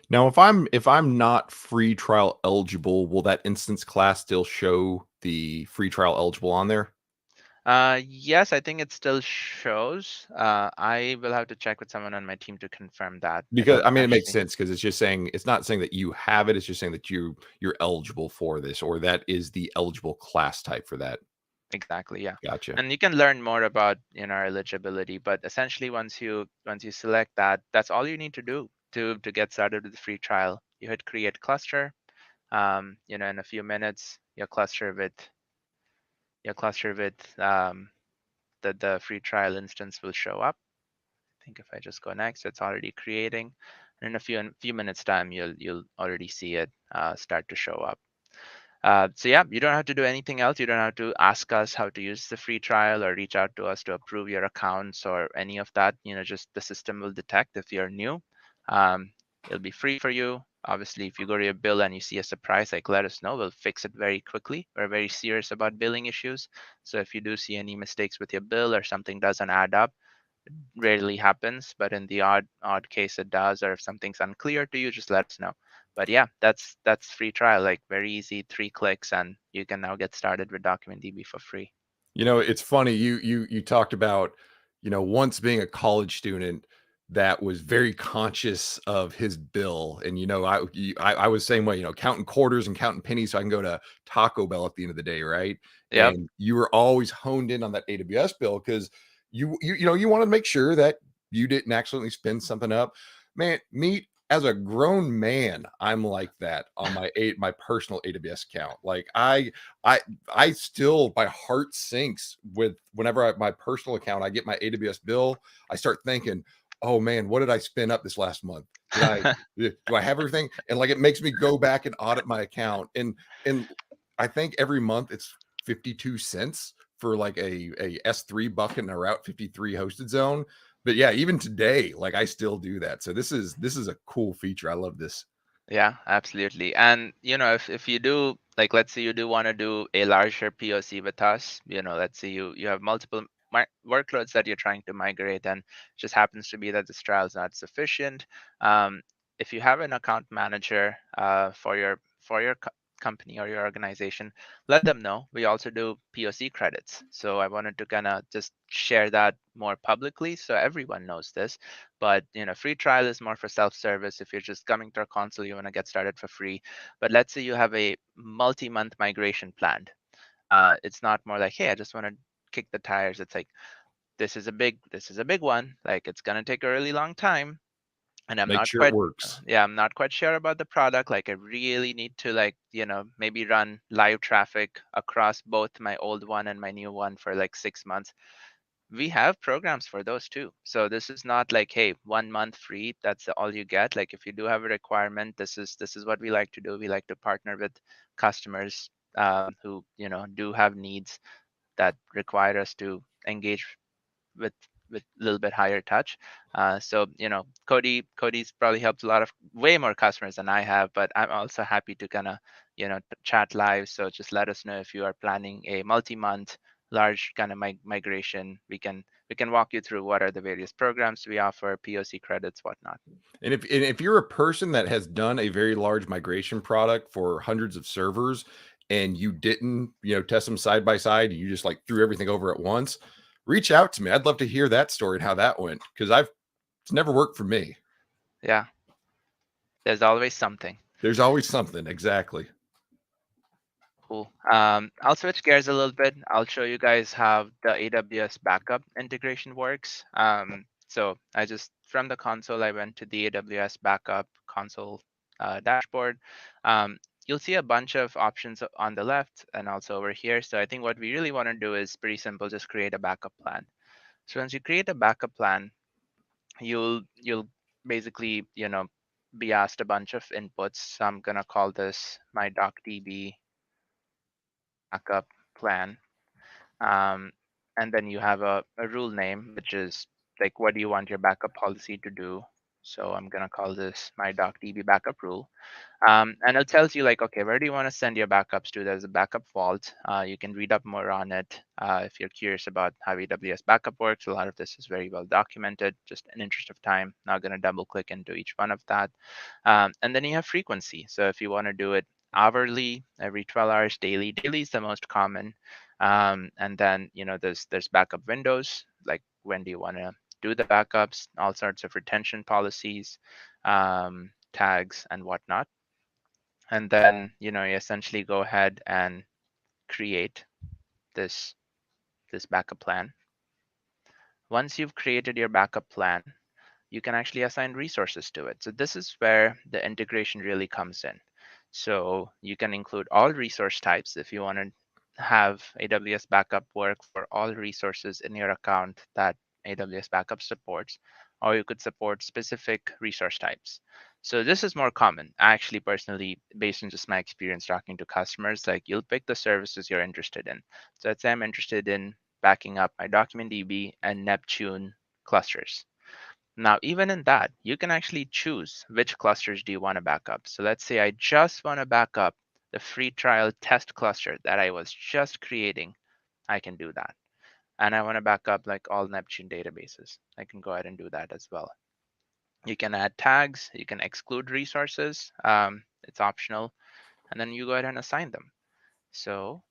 Now, if I'm not free trial eligible, will that instance class still show the free trial eligible on there? Yes, I think it still shows. I will have to check with someone on my team to confirm that. I Because don't I mean, it makes actually. sense because it's not saying that you have it. It's just saying that you're eligible for this, or that is the eligible class type for that. Exactly, yeah. Gotcha. And you can learn more about our eligibility, but essentially once you select that, that's all you need to do to get started with the free trial. You hit create cluster. In a few minutes, your cluster with the free trial instance will show up. I think if I just go next, it's already creating. And in a few minutes time, you'll already see it start to show up. So yeah, you don't have to do anything else. You don't have to ask us how to use the free trial or reach out to us to approve your accounts or any of that. Just the system will detect if you're new. It'll be free for you. Obviously, if you go to your bill and you see a surprise, like let us know. We'll fix it very quickly. We're very serious about billing issues. So if you do see any mistakes with your bill or something doesn't add up, rarely happens, but in the odd case it does, or if something's unclear to you, just let us know. But yeah, that's free trial, like very easy, 3 clicks, and you can now get started with DocumentDB for free. It's funny. You talked about, once being a college student that was very conscious of his bill, and I was same way. Counting quarters and counting pennies so I can go to Taco Bell at the end of the day, right? Yep. And you were always honed in on that AWS bill because you want to make sure that you didn't accidentally spin something up. Man, me as a grown man, I'm like that on my personal AWS account. Like I I still, my heart sinks with whenever my personal account, I get my AWS bill, I start thinking, oh man, what did I spin up this last month? Do I have everything? And like it makes me go back and audit my account. And I think every month it's 52 cents for like a S3 bucket in a Route 53 hosted zone. But yeah, even today, like I still do that. So this is a cool feature. I love this. Yeah, absolutely. And if you do, like, let's say you do want to do a larger POC with us, let's say you have multiple workloads that you're trying to migrate, and it just happens to be that this trial is not sufficient. Um, if you have an account manager for your company or your organization, let them know. We also do POC credits. So I wanted to kind of just share that more publicly so everyone knows this. But free trial is more for self-service. If you're just coming to our console, you want to get started for free. But let's say you have a multi-month migration planned. It's not more like, hey, I just want to kick the tires. It's like, this is a big one. Like, it's gonna take a really long time, and I'm Make not sure it quite works. yeah, I'm not quite sure about the product. Like, I really need to, like, maybe run live traffic across both my old one and my new one for like 6 months. We have programs for those too. So this is not like, hey, 1 month free, that's all you get. Like, if you do have a requirement, this is what we like to do. We like to partner with customers who do have needs that require us to engage with a little bit higher touch. So Cody's probably helped a lot of way more customers than I have, but I'm also happy to kind of chat live. So just let us know if you are planning a multi-month large kind of migration. We can walk you through what are the various programs we offer, POC credits, whatnot. And if you're a person that has done a very large migration product for hundreds of servers and you didn't, test them side by side, you just like threw everything over at once, reach out to me. I'd love to hear that story and how that went because it's never worked for me. Yeah, there's always something. There's always something. Exactly. Cool. I'll switch gears a little bit. I'll show you guys how the AWS backup integration works. So I just, from the console, I went to the AWS backup console dashboard. Um, you'll see a bunch of options on the left and also over here. So I think what we really want to do is pretty simple, just create a backup plan. So once you create a backup plan, you'll basically, be asked a bunch of inputs. So I'm gonna call this my DocDB backup plan. Um, and then you have a rule name, which is like, what do you want your backup policy to do? So I'm going to call this my DocDB backup rule. And it tells you like, okay, where do you want to send your backups to? There's a backup vault. You can read up more on it if you're curious about how AWS backup works. A lot of this is very well documented. Just in interest of time, not going to double click into each one of that. And then you have frequency. So if you want to do it hourly, every 12 hours, daily. Daily is the most common. And then there's backup windows, like when do you want to do the backups, all sorts of retention policies, tags and whatnot. And then you essentially go ahead and create this backup plan. Once you've created your backup plan, you can actually assign resources to it. So this is where the integration really comes in. So you can include all resource types if you want to have AWS backup work for all resources in your account that AWS backup supports, or you could support specific resource types. So this is more common. Actually, personally, based on just my experience talking to customers, like, you'll pick the services you're interested in. So let's say I'm interested in backing up my DocumentDB and Neptune clusters. Now, even in that, you can actually choose which clusters do you want to back up. So let's say I just want to back up the free trial test cluster that I was just creating. I can do that. And I want to back up like all Neptune databases. I can go ahead and do that as well. You can add tags. You can exclude resources. It's optional. And then you go ahead and assign them. So,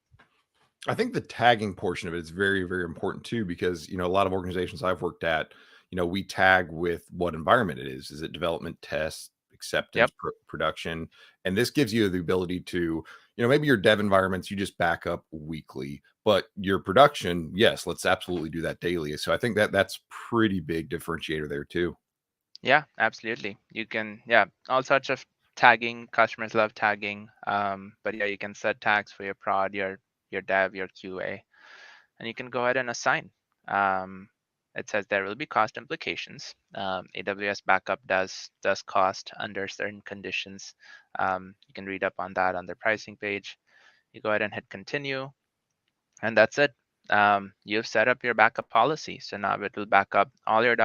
I think the tagging portion of it is very, very important too, because a lot of organizations I've worked at, we tag with what environment it is. Is it development, test, acceptance, yep. production? And this gives you the ability to, maybe your dev environments, you just back up weekly, but your production, yes, let's absolutely do that daily. So I think that's pretty big differentiator there too. Yeah, absolutely. You can, yeah, all sorts of tagging. Customers love tagging. But yeah, you can set tags for your prod, your dev, your QA, and you can go ahead and assign. Um, it says there will be cost implications. AWS backup does cost under certain conditions. You can read up on that on their pricing page. You go ahead and hit continue, and that's it. You've set up your backup policy. So now it will back up all your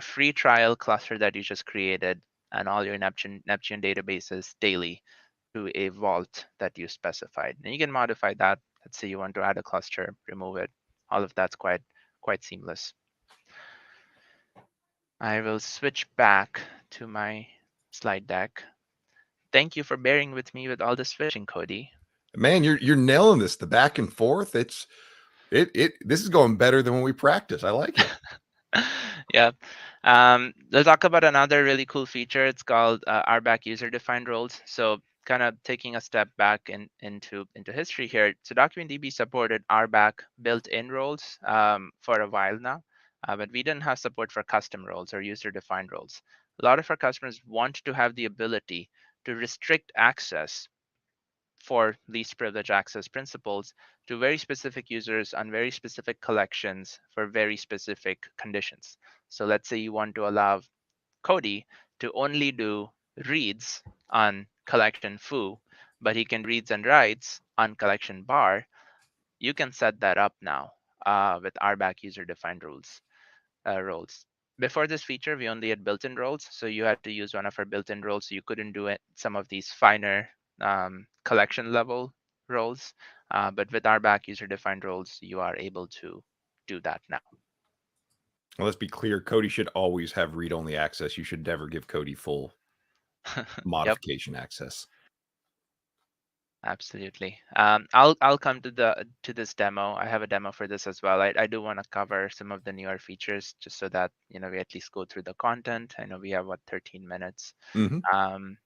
free trial cluster that you just created and all your Neptune databases daily to a vault that you specified. And you can modify that. Let's say you want to add a cluster, remove it. All of that's quite seamless. I will switch back to my slide deck. Thank you for bearing with me with all the switching, Cody. Man, you're nailing this. The back and forth. This is going better than when we practice. I like it. Yeah. Let's talk about another really cool feature. It's called RBAC user-defined roles. So kind of taking a step back into history here. So DocumentDB supported RBAC built-in roles for a while now, but we didn't have support for custom roles or user-defined roles. A lot of our customers want to have the ability to restrict access for least privilege access principles to very specific users on very specific collections for very specific conditions. So let's say you want to allow Cody to only do reads on collection foo, but he can reads and writes on collection bar. You can set that up now with RBAC user defined roles. Before this feature, we only had built-in roles, so you had to use one of our built-in roles. So you couldn't do it, some of these finer collection level roles. But with our back user-defined roles, you are able to do that now. Well, let's be clear. Cody should always have read-only access. You should never give Cody full Yep. modification access. Absolutely. I'll come to this demo. I have a demo for this as well. I do want to cover some of the newer features just so that we at least go through the content. I know we have 13 minutes. Hmm. Um,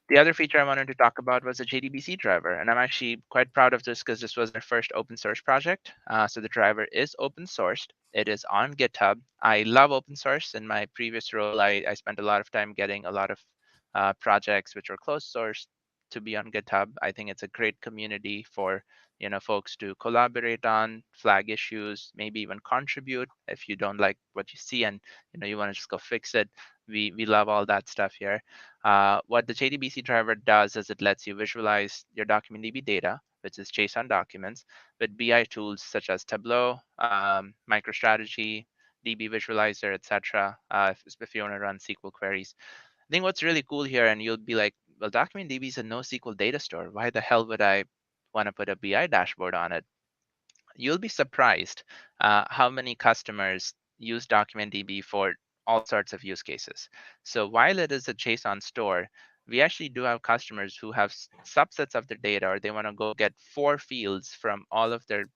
the other feature I wanted to talk about was the JDBC driver, and I'm actually quite proud of this because this was our first open source project. So the driver is open sourced. It is on GitHub. I love open source. In my previous role, I spent a lot of time getting a lot of projects which are closed source to be on GitHub. I think it's a great community for folks to collaborate on, flag issues, maybe even contribute if you don't like what you see and you want to just go fix it. We love all that stuff here. What the JDBC driver does is it lets you visualize your DocumentDB data, which is JSON documents, with BI tools such as Tableau, MicroStrategy, DB Visualizer, etc. If you want to run SQL queries. I think what's really cool here, and you'll be like, well, DocumentDB is a NoSQL data store. Why the hell would I want to put a BI dashboard on it? You'll be surprised how many customers use DocumentDB for all sorts of use cases. So while it is a JSON store, we actually do have customers who have subsets of their data, or they want to go get 4 fields from all of their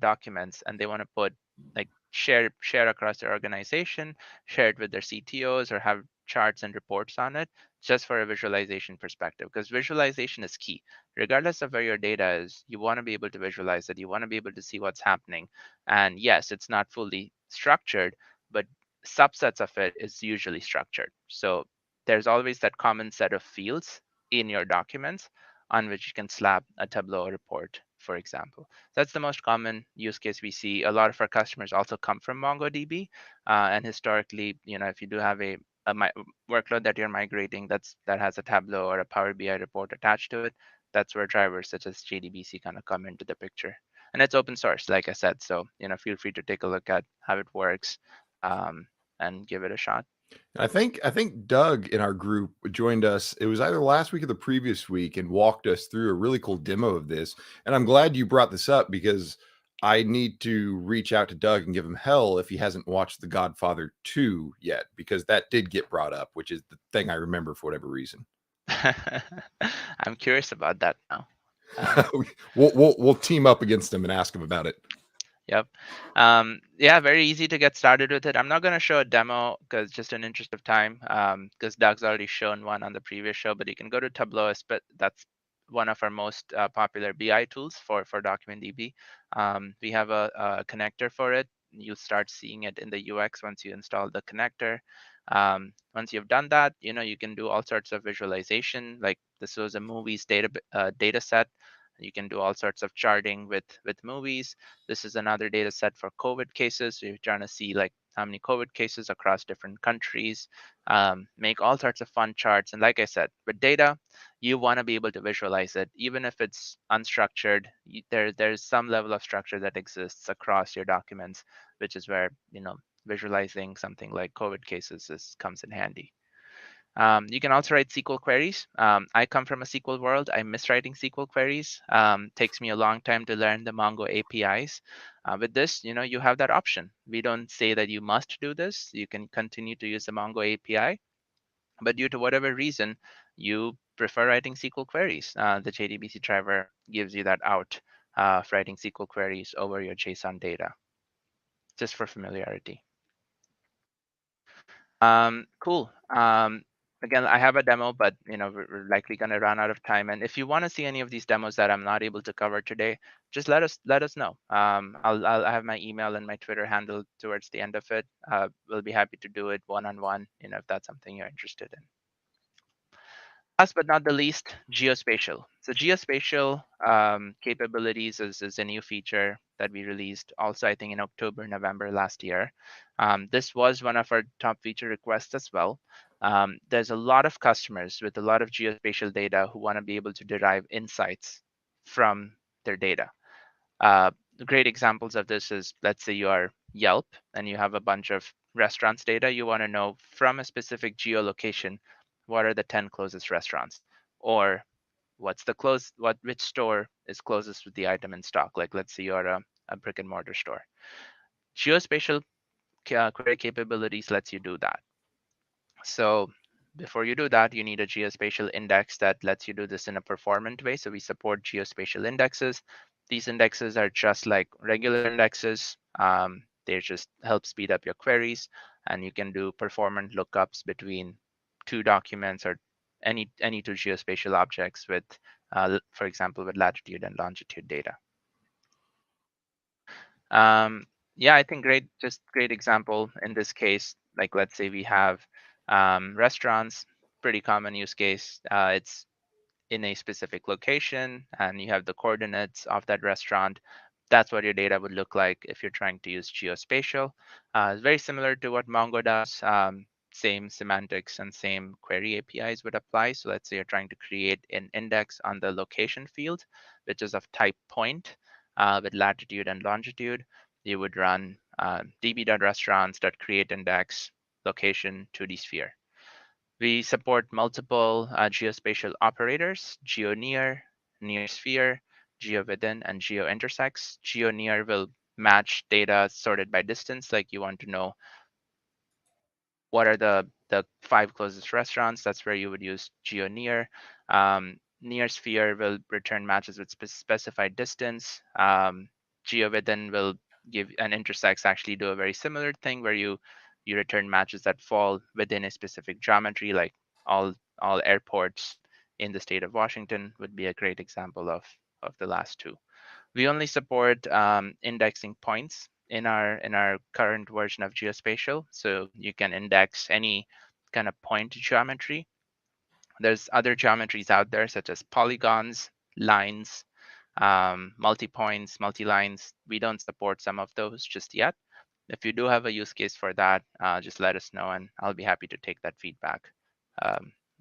documents, and they want to put like share across their organization, share it with their CTOs, or have charts and reports on it, just for a visualization perspective. Because visualization is key regardless of where your data is. You want to be able to visualize it. You want to be able to see what's happening. And yes, it's not fully structured, but subsets of it is usually structured. So there's always that common set of fields in your documents on which you can slap a Tableau report, for example. That's the most common use case we see. A lot of our customers also come from MongoDB. And historically, if you do have a workload that you're migrating that has a Tableau or a Power BI report attached to it, that's where drivers such as JDBC kind of come into the picture. And it's open source, like I said. So, feel free to take a look at how it works um, and give it a shot. I think Doug in our group joined us. It was either last week or the previous week and walked us through a really cool demo of this. And I'm glad you brought this up because I need to reach out to Doug and give him hell if he hasn't watched The Godfather 2 yet, because that did get brought up, which is the thing I remember for whatever reason. I'm curious about that now. Um, We'll team up against him and ask him about it. Yep. Yeah, very easy to get started with it. I'm not going to show a demo because just in interest of time, because Doug's already shown one on the previous show, but you can go to Tableau. That's one of our most popular BI tools for DocumentDB. We have a connector for it. You'll start seeing it in the UX once you install the connector. Once you've done that, you can do all sorts of visualization. Like this was a movies data set. You can do all sorts of charting with movies. This is another data set for COVID cases. So you're trying to see like how many COVID cases across different countries. Make all sorts of fun charts. And like I said, with data, you want to be able to visualize it, even if it's unstructured. There's some level of structure that exists across your documents, which is where visualizing something like COVID cases comes in handy. You can also write SQL queries. I come from a SQL world. I miss writing SQL queries. Takes me a long time to learn the Mongo APIs. With this, you have that option. We don't say that you must do this. You can continue to use the Mongo API, but due to whatever reason you prefer writing SQL queries, the JDBC driver gives you that out of writing SQL queries over your JSON data, just for familiarity. Cool. Again, I have a demo, but we're likely going to run out of time. And if you want to see any of these demos that I'm not able to cover today, just let us know. I'll have my email and my Twitter handle towards the end of it. We'll be happy to do it one-on-one, if that's something you're interested in. Last but not the least, geospatial. So geospatial capabilities is a new feature that we released also, I think, in October, November last year. This was one of our top feature requests as well. There's a lot of customers with a lot of geospatial data who want to be able to derive insights from their data. Great examples of this is, let's say you are Yelp and you have a bunch of restaurants data. You want to know from a specific geolocation, what are the 10 closest restaurants, or which store is closest with the item in stock. Like let's say you're a brick and mortar store. Geospatial query capabilities lets you do that. So before you do that, you need a geospatial index that lets you do this in a performant way. So we support geospatial indexes. These indexes are just like regular indexes. They just help speed up your queries, and you can do performant lookups between two documents or any two geospatial objects with, for example, with latitude and longitude data. Yeah, I think just great example in this case. Like let's say we have restaurants, pretty common use case. It's in a specific location and you have the coordinates of that restaurant. That's what your data would look like if you're trying to use geospatial. It's very similar to what Mongo does. Same semantics and same query APIs would apply. So let's say you're trying to create an index on the location field, which is of type point with latitude and longitude. You would run db.restaurants.createIndex location 2D sphere. We support multiple geospatial operators: geonear, near-sphere, geowithin, and geointersects. Geonear will match data sorted by distance, like you want to know what are the 5 closest restaurants. That's where you would use geonear. Near sphere will return matches with specified distance. Geowithin will give, and intersects actually do a very similar thing where you return matches that fall within a specific geometry, like all airports in the state of Washington would be a great example of the last two. We only support indexing points in our current version of geospatial, so you can index any kind of point geometry. There's other geometries out there such as polygons, lines, multi-points, multi-lines. We don't support some of those just yet. If you do have a use case for that, just let us know, and I'll be happy to take that feedback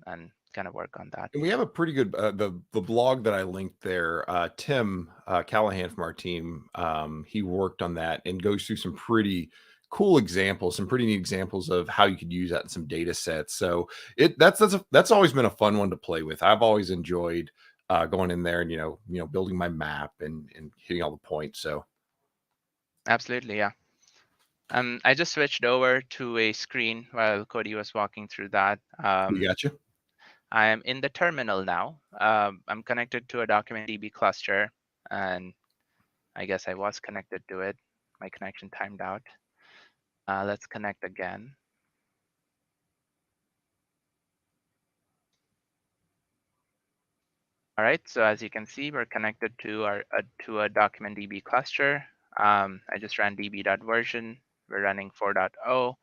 and kind of work on that. And we have a pretty good the blog that I linked there. Tim Callahan from our team, he worked on that and goes through some pretty cool examples, some pretty neat examples of how you could use that in some data sets. So that's always been a fun one to play with. I've always enjoyed going in there and building my map and hitting all the points. So Absolutely, yeah. I just switched over to a screen while Cody was walking through that. we got you. I am in the terminal now. I'm connected to a DocumentDB cluster, and I guess I was connected to it. My connection timed out. Let's connect again. All right, so as you can see, we're connected to a DocumentDB cluster. I just ran db.version. We're running 4.0.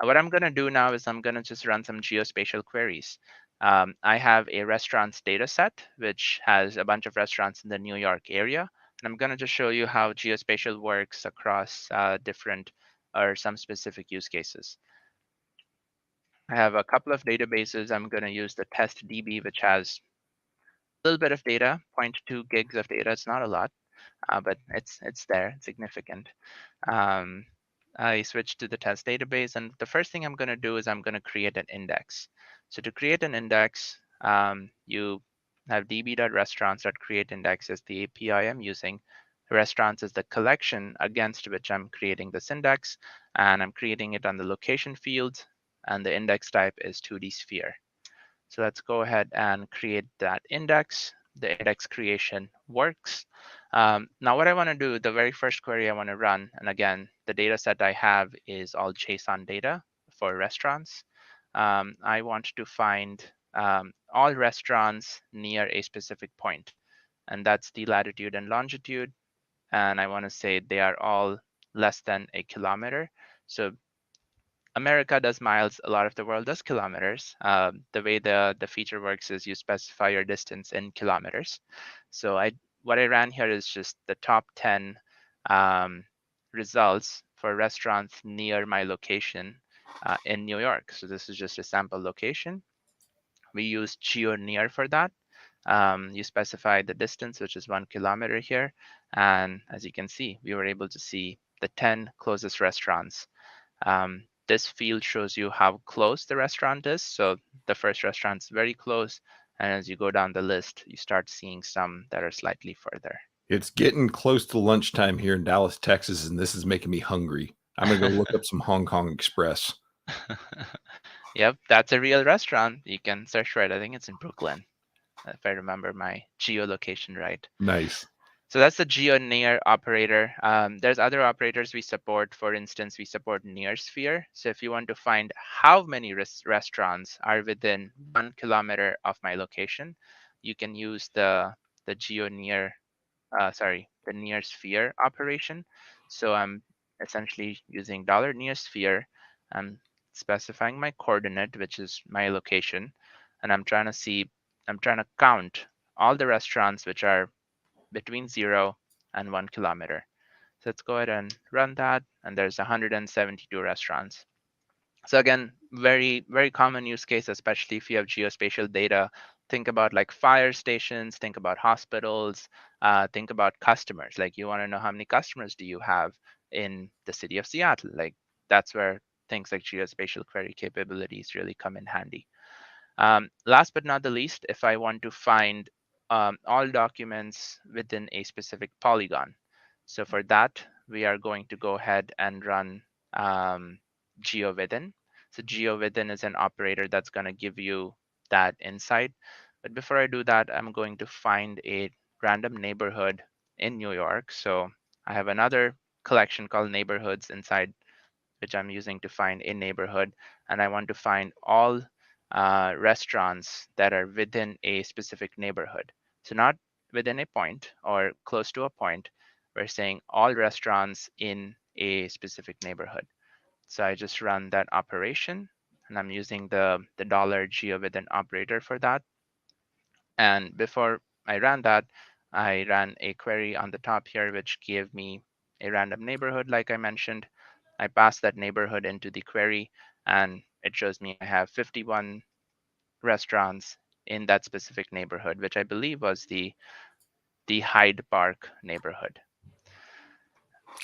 What I'm going to do now is I'm going to just run some geospatial queries. I have a restaurants data set, which has a bunch of restaurants in the New York area. And I'm going to just show you how geospatial works across different or some specific use cases. I have a couple of databases. I'm going to use the test DB, which has a little bit of data, zero 0.2 gigs of data. It's not a lot, but it's there, it's significant. Um, I switched to the test database, and the first thing I'm going to do is I'm going to create an index. So to create an index, you have db.restaurants.createIndex is the API I'm using. Restaurants is the collection against which I'm creating this index, and I'm creating it on the location field, and the index type is 2D sphere. So let's go ahead and create that index. The index creation works. Now what I want to do, the very first query I want to run, and again, the data set I have is all JSON data for restaurants. I want to find all restaurants near a specific point, and that's the latitude and longitude. And I want to say they are all less than a kilometer. So America does miles, a lot of the world does kilometers. The way the feature works is you specify your distance in kilometers. So what I ran here is just the top 10 um, results for restaurants near my location in New York. So this is just a sample location. We use GeoNear for that. You specify the distance, which is 1 kilometer here. And as you can see, we were able to see the 10 closest restaurants. This field shows you how close the restaurant is. So the first restaurant's very close. And as you go down the list, you start seeing some that are slightly further. It's getting close to lunchtime here in Dallas, Texas, and this is making me hungry. I'm gonna go look up some Hong Kong Express. Yep, that's a real restaurant. You can search for it. I think it's in Brooklyn, if I remember my geolocation right. Nice. So that's the GeoNear operator. There's other operators we support. For instance, we support NearSphere. So if you want to find how many restaurants are within 1 kilometer of my location, you can use the GeoNear, the NearSphere operation. So I'm essentially using $NearSphere. I'm specifying my coordinate, which is my location, and I'm trying to count all the restaurants which are between 0 and 1 kilometer. So let's go ahead and run that. And there's 172 restaurants. So again, very, very common use case, especially if you have geospatial data. Think about like fire stations, think about hospitals, think about customers. Like you want to know how many customers do you have in the city of Seattle? Like that's where things like geospatial query capabilities really come in handy. Last but not the least, if I want to find all documents within a specific polygon. So for that, we are going to go ahead and run GeoWithin. So GeoWithin is an operator that's going to give you that insight. But before I do that, I'm going to find a random neighborhood in New York. So I have another collection called neighborhoods inside which I'm using to find a neighborhood. And I want to find all restaurants that are within a specific neighborhood. So not within a point or close to a point. We're saying all restaurants in a specific neighborhood. So I just run that operation, and I'm using the $GeoWithin operator for that. And before I ran that, I ran a query on the top here, which gave me a random neighborhood, like I mentioned. I passed that neighborhood into the query, and it shows me I have 51 restaurants in that specific neighborhood, which I believe was the Hyde Park neighborhood.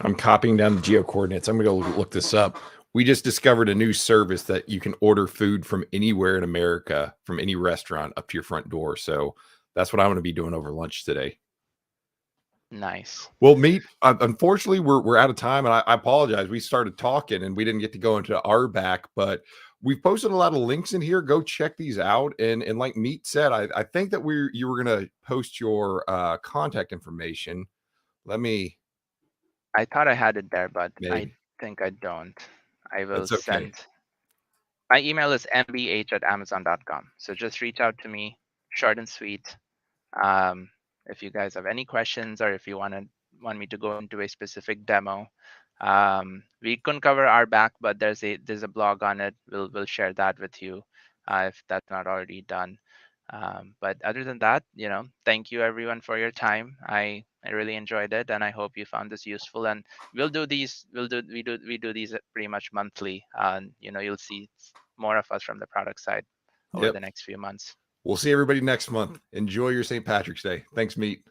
I'm copying down the geo coordinates. I'm going to go look this up. We just discovered a new service that you can order food from anywhere in America, from any restaurant up to your front door. So that's what I'm going to be doing over lunch today. Nice. Well, Meet, unfortunately, we're out of time, and I apologize. We started talking and we didn't get to go into our back, but we've posted a lot of links in here. Go check these out. And like Meet said, I think that you were going to post your contact information. Let me. I thought I had it there, but I Maybe think I don't. I will that's okay. send. My email is mbh@amazon.com. So just reach out to me, short and sweet. If you guys have any questions or if you want me to go into a specific demo, we couldn't cover our back, but there's a blog on it. We'll share that with you if that's not already done. But other than that, thank you everyone for your time. I really enjoyed it, and I hope you found this useful. And we do these pretty much monthly. And you'll see more of us from the product side over Yep. the next few months. We'll see everybody next month. Enjoy your St. Patrick's Day. Thanks, Meet.